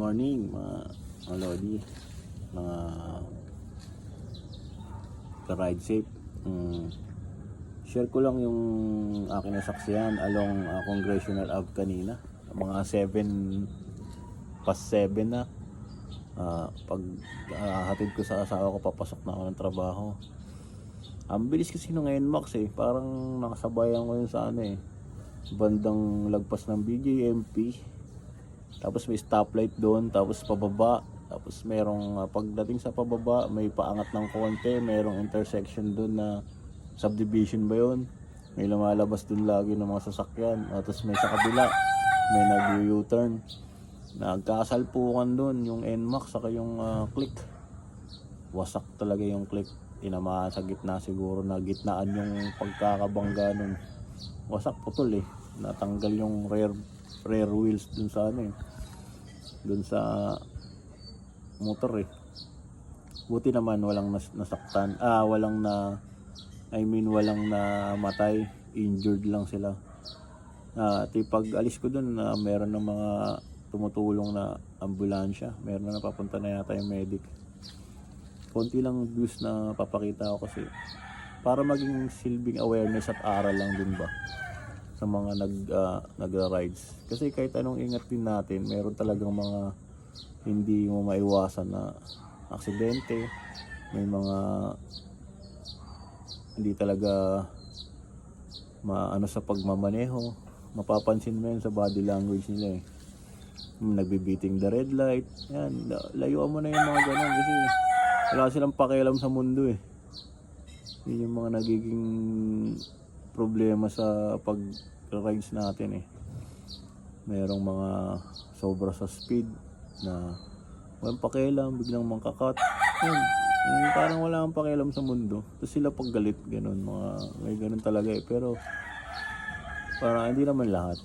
morning mga lodi, mga ka-ride safe. Share ko lang yung aking nasaksihan along Congressional Ave kanina, mga 7 past 7 na. Pag hatid ko sa asawa ko, papasok na ako ng trabaho. Ang bilis kasi nung NMAX parang nakasabayan ko yun sa bandang lagpas ng BJMP. Tapos may stoplight doon, tapos pababa, tapos merong pagdating sa pababa may paangat ng konti, merong intersection doon na subdivision ba yun, may lumalabas doon lagi ng mga sasakyan. Tapos may sa kabila may nag-U-turn, nagkasalpukan doon yung NMAX saka yung click. Wasak talaga yung click, tinamaan sa gitna, siguro na gitnaan yung pagkakabangga nun. Wasak, putol natanggal yung rear wheels dun sa dun sa motor Buti naman walang nasaktan, walang walang namatay, injured lang sila. Pag alis ko dun, meron ng mga tumutulong na ambulansya, meron na napapunta na yata yung medic. Konti lang views na papakita ko kasi para maging silbing awareness at aral lang din ba sa mga nagra-rides. Kasi kahit anong ingat din natin, meron talagang mga hindi mo maiwasan na aksidente. May mga hindi talaga maano sa pagmamaneho. Mapapansin mo yan sa body language nila nagbibiting the red light. Yan, layuan mo na yung mga ganun kasi wala silang pakialam sa mundo Yun yung mga nagiging problema sa pag-rides natin Merong mga sobra sa speed na walang pakialam, biglang mangkakat. Yung parang wala kang pakialam sa mundo. Tapos sila paggalit, ganun. May ganun talaga Pero parang hindi naman lahat.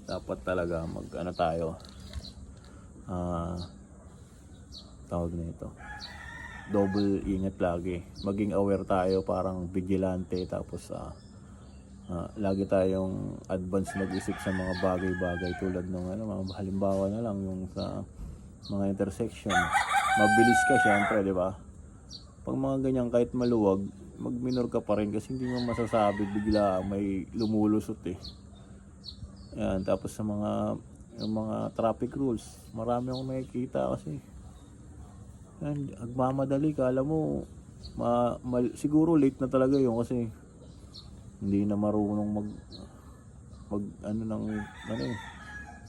Dapat talaga tayo. Tawag na ito. Double ingat lagi. Maging aware tayo, parang vigilante. Tapos lagi tayong advance mag-isip sa mga bagay-bagay tulad ng mga halimbawa na lang yung sa mga intersection. Mabilis ka syempre, di ba? Pag mga ganyan, kahit maluwag, mag-minor ka pa rin kasi hindi mo masasabi bigla may lumulusot Yan, tapos sa yung mga traffic rules, marami akong nakikita kasi agmamadali, kala mo siguro late na talaga yun kasi hindi na marunong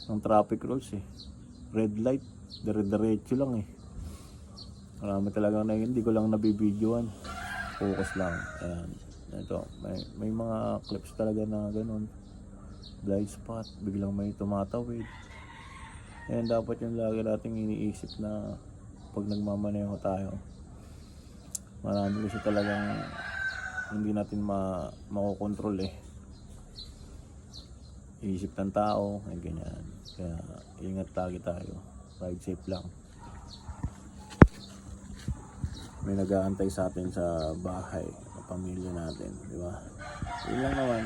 ng traffic rules red light, dire-diretso lang marami talaga hindi ko lang nabibidyoan, focus lang. Ayan, ito may mga clips talaga na ganun, blind spot, biglang may tumatawid. Ayan, dapat yung lagi nating iniisip na pag nagmamaneho tayo. Marami kasi talagang hindi natin makokontrol isip ng tao, ganyan. Kaya ingat lagi tayo, ride safe lang. May nag-aantay sa atin sa bahay, sa pamilya natin, di ba? Yun lang naman.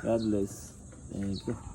God bless. Thank you.